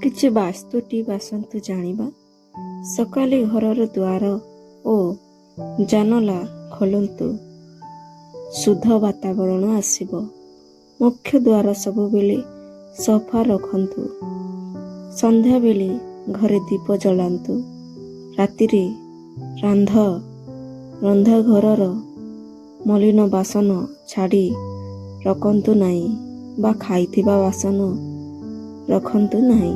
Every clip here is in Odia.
କିଛି ବାସ୍ତୁଟି ବାସନ୍ତୁ ଜାଣିବା। ସକାଳେ ଘରର ଦ୍ୱାର ଓ ଜାନଲା ଖୋଲନ୍ତୁ, ଶୁଦ୍ଧ ବାତାବରଣ ଆସିବ। ମୁଖ୍ୟ ଦ୍ୱାର ସବୁବେଳେ ସଫା ରଖନ୍ତୁ। ସନ୍ଧ୍ୟାବେଳେ ଘରେ ଦୀପ ଜଳାନ୍ତୁ। ରାତିରେ ରନ୍ଧା ଘରର ମଳିନ ବାସନ ଛାଡ଼ି ରଖନ୍ତୁ ନାହିଁ ବା ଖାଇଥିବା ବାସନ ରଖନ୍ତୁ ନାହିଁ।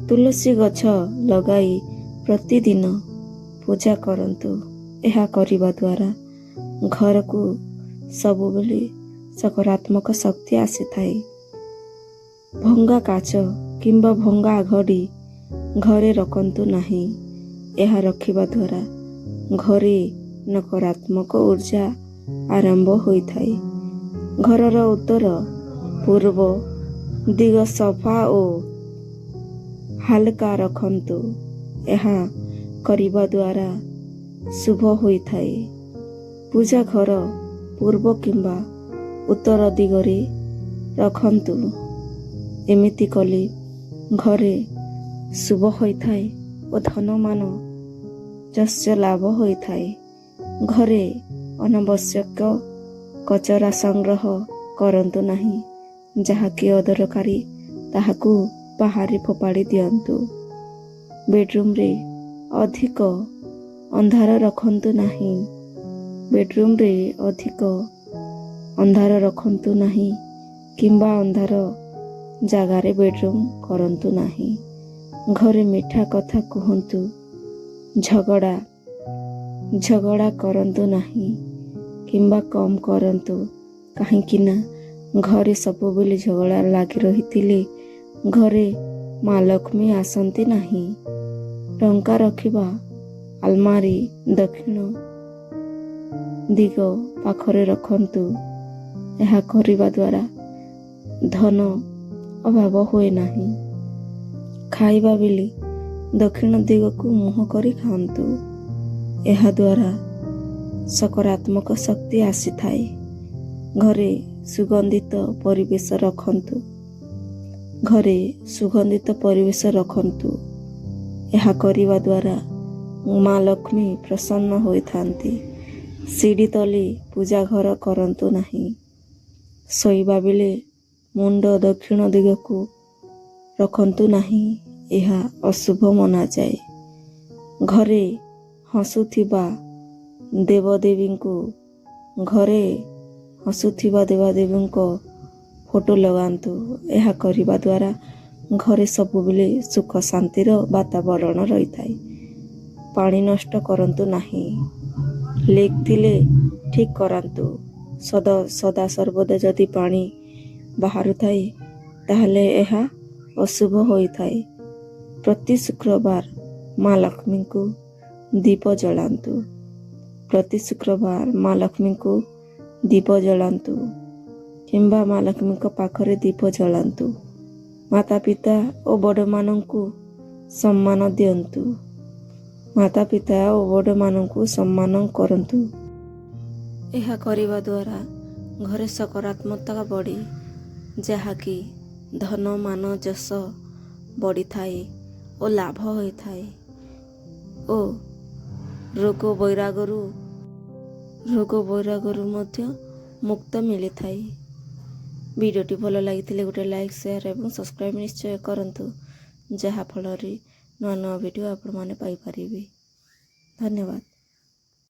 ତୁଳସୀ ଗଛ ଲଗାଇ ପ୍ରତିଦିନ ପୂଜା କରନ୍ତୁ। ଏହା କରିବା ଦ୍ୱାରା ଘରକୁ ସବୁବେଳେ ସକାରାତ୍ମକ ଶକ୍ତି ଆସିଥାଏ। ଭଙ୍ଗା କାଚ କିମ୍ବା ଭଙ୍ଗା ଘଡ଼ି ଘରେ ରଖନ୍ତୁ ନାହିଁ। ଏହା ରଖିବା ଦ୍ୱାରା ଘରେ ନକାରାତ୍ମକ ଉର୍ଜା ଆରମ୍ଭ ହୋଇଥାଏ। ଘରର ଉତ୍ତର ପୂର୍ବ ଦିଗ ସଫା ଓ ହାଲକା ରଖନ୍ତୁ। ଏହା କରିବା ଦ୍ୱାରା ଶୁଭ ହୋଇଥାଏ। ପୂଜା ଘର ପୂର୍ବ କିମ୍ବା ଉତ୍ତର ଦିଗରେ ରଖନ୍ତୁ। ଏମିତି କଲେ ଘରେ ଶୁଭ ହୋଇଥାଏ ଓ ଧନମାନ ଯଶ ଲାଭ ହୋଇଥାଏ। ଘରେ ଅନାବଶ୍ୟକ କଚରା ସଂଗ୍ରହ କରନ୍ତୁ ନାହିଁ। ଯାହାକି ଅଦରକାରୀ ତାହାକୁ ବାହାରେ ଫୋପାଡ଼ି ଦିଅନ୍ତୁ। ବେଡରୁମ୍ରେ ଅଧିକ ଅନ୍ଧାର ରଖନ୍ତୁ ନାହିଁ। ବେଡରୁମ୍ରେ ଅଧିକ ଅନ୍ଧାର ରଖନ୍ତୁ ନାହିଁ କିମ୍ବା ଅନ୍ଧାର ଜାଗାରେ ବେଡରୁମ୍ କରନ୍ତୁ ନାହିଁ। ଘରେ ମିଠା କଥା କୁହନ୍ତୁ। ଝଗଡ଼ା କରନ୍ତୁ ନାହିଁ କିମ୍ବା କମ୍ କରନ୍ତୁ। କାହିଁକି ନା ଘରେ ସବୁବେଳେ ଝଗଡ଼ା ଲାଗି ରହିଥିଲେ ଘରେ ମା ଲକ୍ଷ୍ମୀ ଆସନ୍ତି ନାହିଁ। ଟଙ୍କା ରଖିବା ଆଲମାରୀ ଦକ୍ଷିଣ ଦିଗ ପାଖରେ ରଖନ୍ତୁ। ଏହା କରିବା ଦ୍ୱାରା ଧନ ଅଭାବ ହୁଏ ନାହିଁ। ଖାଇବା ବେଳେ ଦକ୍ଷିଣ ଦିଗକୁ ମୁହଁ କରି ଖାଆନ୍ତୁ। ଏହା ଦ୍ୱାରା ସକାରାତ୍ମକ ଶକ୍ତି ଆସିଥାଏ। ଘରେ ସୁଗନ୍ଧିତ ପରିବେଶ ରଖନ୍ତୁ। ଘରେ ସୁଗନ୍ଧିତ ପରିବେଶ ରଖନ୍ତୁ। ଏହା କରିବା ଦ୍ୱାରା ମା ଲକ୍ଷ୍ମୀ ପ୍ରସନ୍ନ ହୋଇଥାନ୍ତି। ସିଡ଼ି ତଳେ ପୂଜା ଘର କରନ୍ତୁ ନାହିଁ। ଶୋଇବା ବେଳେ ମୁଣ୍ଡ ଦକ୍ଷିଣ ଦିଗକୁ ରଖନ୍ତୁ ନାହିଁ। ଏହା ଅଶୁଭ ମନାଯାଏ। ଘରେ ହସୁଥିବା ଦେବାଦେବୀଙ୍କ ଫଟୋ ଲଗାନ୍ତୁ। ଏହା କରିବା ଦ୍ୱାରା ଘରେ ସବୁବେଳେ ସୁଖ ଶାନ୍ତିର ବାତାବରଣ ରହିଥାଏ। ପାଣି ନଷ୍ଟ କରନ୍ତୁ ନାହିଁ। ଲିକ୍ ଥିଲେ ଠିକ୍ କରାନ୍ତୁ। ସଦାସର୍ବଦା ଯଦି ପାଣି ବାହାରୁଥାଏ ତାହେଲେ ଏହା ଅଶୁଭ ହୋଇଥାଏ। ପ୍ରତି ଶୁକ୍ରବାର ମା ଲକ୍ଷ୍ମୀଙ୍କୁ ଦୀପ ଜଳାନ୍ତୁ। ପ୍ରତି ଶୁକ୍ରବାର ମା ଲକ୍ଷ୍ମୀଙ୍କୁ ଦୀପ ଜଳାନ୍ତୁ କିମ୍ବା ମା ଲକ୍ଷ୍ମୀଙ୍କ ପାଖରେ ଦୀପ ଜଳାନ୍ତୁ। ମାତା ପିତା ଓ ବଡ଼ମାନଙ୍କୁ ସମ୍ମାନ ଦିଅନ୍ତୁ। ମାତା ପିତା ଓ ବଡ଼ମାନଙ୍କୁ ସମ୍ମାନ କରନ୍ତୁ। ଏହା କରିବା ଦ୍ୱାରା ଘରେ ସକାରାତ୍ମକତା ବଢ଼େ, ଯାହାକି ଧନ ମାନ ଯଶ ବଢ଼ିଥାଏ ଓ ଲାଭ ହୋଇଥାଏ ଓ ରୋଗ ବୈରାଗରୁ ମଧ୍ୟ ମୁକ୍ତ ମିଳିଥାଏ। ଭିଡ଼ିଓଟି ଭଲ ଲାଗିଥିଲେ ଗୋଟେ ଲାଇକ୍, ସେୟାର ଏବଂ ସବସ୍କ୍ରାଇବ୍ ନିଶ୍ଚୟ କରନ୍ତୁ, ଯାହାଫଳରେ ନୂଆ ନୂଆ ଭିଡ଼ିଓ ଆପଣମାନେ ପାଇପାରିବେ। ଧନ୍ୟବାଦ।